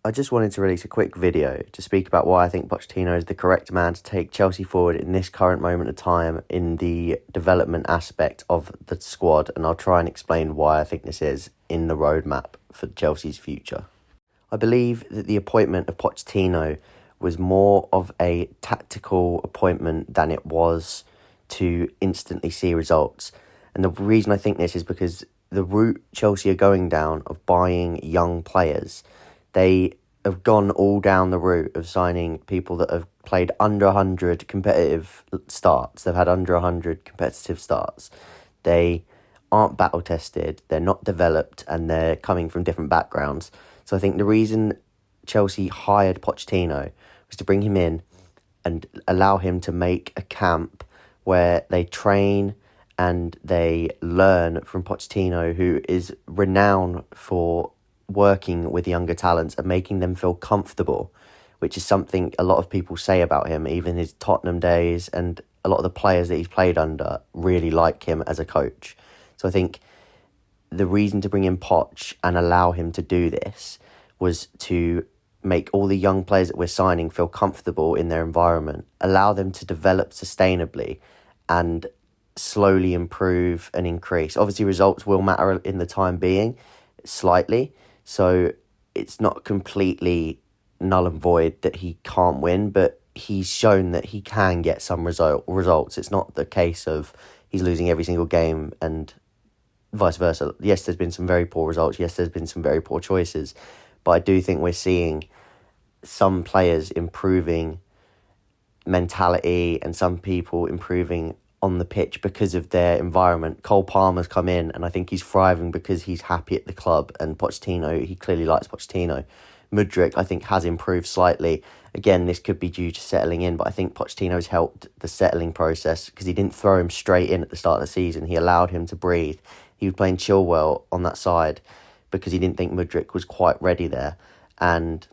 I just wanted to release a quick video to speak about why I think Pochettino is the correct man to take Chelsea forward in this current moment of time in the development aspect of the squad, and I'll try and explain why I think this is in the roadmap for Chelsea's future. I believe that the appointment of Pochettino was more of a tactical appointment than it was to instantly see results. And the reason I think this is because the route Chelsea are going down of buying young players, they have gone all down the route of signing people that have played under 100 competitive starts. They've had under 100 competitive starts. They aren't battle tested, they're not developed, and they're coming from different backgrounds. So I think the reason Chelsea hired Pochettino was to bring him in and allow him to make a camp where they train and they learn from Pochettino, who is renowned for working with younger talents and making them feel comfortable, which is something a lot of people say about him, even his Tottenham days, and a lot of the players that he's played under really like him as a coach. So I think the reason to bring in Poch and allow him to do this was to make all the young players that we're signing feel comfortable in their environment, allow them to develop sustainably and slowly improve and increase. Obviously, results will matter in the time being, slightly, so it's not completely null and void that he can't win, but he's shown that he can get some results. It's not the case of he's losing every single game and vice versa. Yes, there's been some very poor results. Yes, there's been some very poor choices, but I do think we're seeing some players improving mentality and some people improving on the pitch because of their environment. Cole Palmer's come in and I think he's thriving because he's happy at the club, and Pochettino, he clearly likes Pochettino. Mudryk, I think, has improved slightly. Again, this could be due to settling in, but I think Pochettino's helped the settling process because he didn't throw him straight in at the start of the season. He allowed him to breathe. He was playing Chilwell on that side because he didn't think Mudryk was quite ready there. And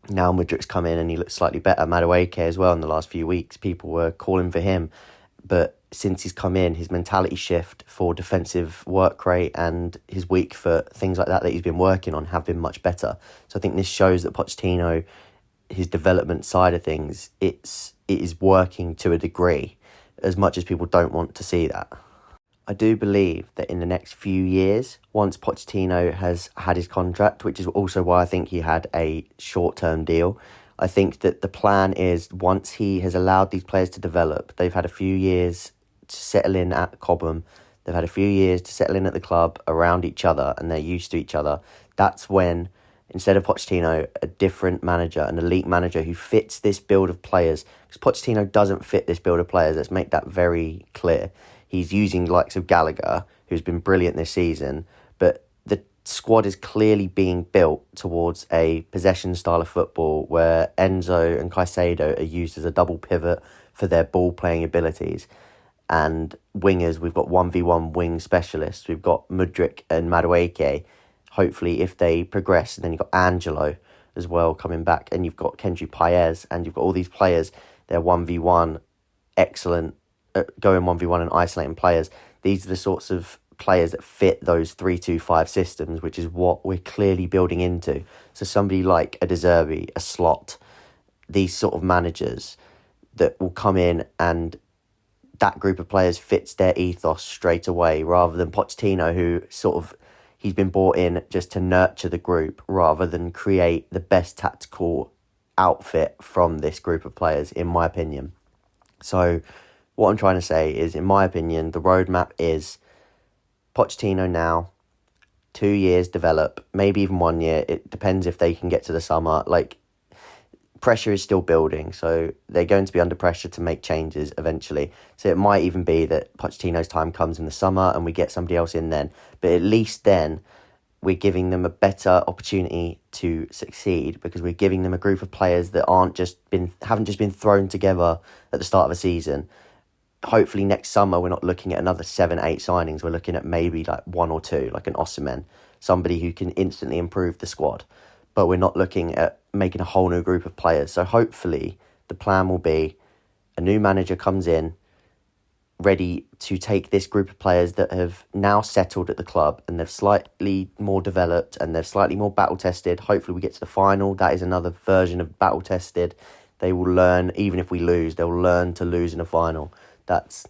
now Mudryk's come in and he looks slightly better. Madueke as well in the last few weeks. People were calling for him. But since he's come in, his mentality shift for defensive work rate and his weak foot, things like that he's been working on, have been much better. So I think this shows that Pochettino, his development side of things, it is working to a degree, as much as people don't want to see that. I do believe that in the next few years, once Pochettino has had his contract, which is also why I think he had a short-term deal, I think that the plan is once he has allowed these players to develop, they've had a few years to settle in at Cobham, they've had a few years to settle in at the club around each other, and they're used to each other. That's when, instead of Pochettino, a different manager, an elite manager who fits this build of players, because Pochettino doesn't fit this build of players, let's make that very clear. He's using the likes of Gallagher, who's been brilliant this season, but the squad is clearly being built towards a possession style of football where Enzo and Caicedo are used as a double pivot for their ball-playing abilities. And wingers, we've got 1v1 wing specialists. We've got Mudryk and Madueke. Hopefully, if they progress, and then you've got Angelo as well coming back, and you've got Kendry Paez, and you've got all these players. They're 1v1, excellent, going 1v1 and isolating players. These are the sorts of players that fit those 3-2-5 systems, which is what we're clearly building into. So somebody like a De Zerbi, a Slot, these sort of managers that will come in and that group of players fits their ethos straight away, rather than Pochettino, who he's been brought in just to nurture the group rather than create the best tactical outfit from this group of players, in my opinion. So what I'm trying to say is, in my opinion, the roadmap is Pochettino now, 2 years develop, maybe even 1 year. It depends if they can get to the summer. Pressure is still building, so they're going to be under pressure to make changes eventually. So it might even be that Pochettino's time comes in the summer and we get somebody else in then. But at least then we're giving them a better opportunity to succeed, because we're giving them a group of players that haven't just been thrown together at the start of a season. Hopefully next summer we're not looking at another 7-8 signings. We're looking at maybe one or two, like an Osimhen, somebody who can instantly improve the squad. But we're not looking at making a whole new group of players. So hopefully the plan will be a new manager comes in, ready to take this group of players that have now settled at the club and they've slightly more developed and they're slightly more battle tested. Hopefully we get to the final. That is another version of battle tested. They will learn, even if we lose, they'll learn to lose in a final. That's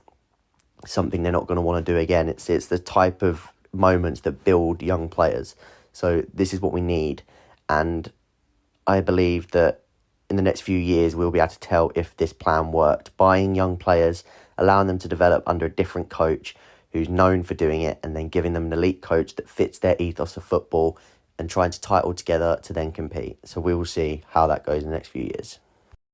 something they're not going to want to do again. It's the type of moments that build young players. So this is what we need. And I believe that in the next few years, we'll be able to tell if this plan worked. Buying young players, allowing them to develop under a different coach who's known for doing it, and then giving them an elite coach that fits their ethos of football and trying to tie it all together to then compete. So we will see how that goes in the next few years.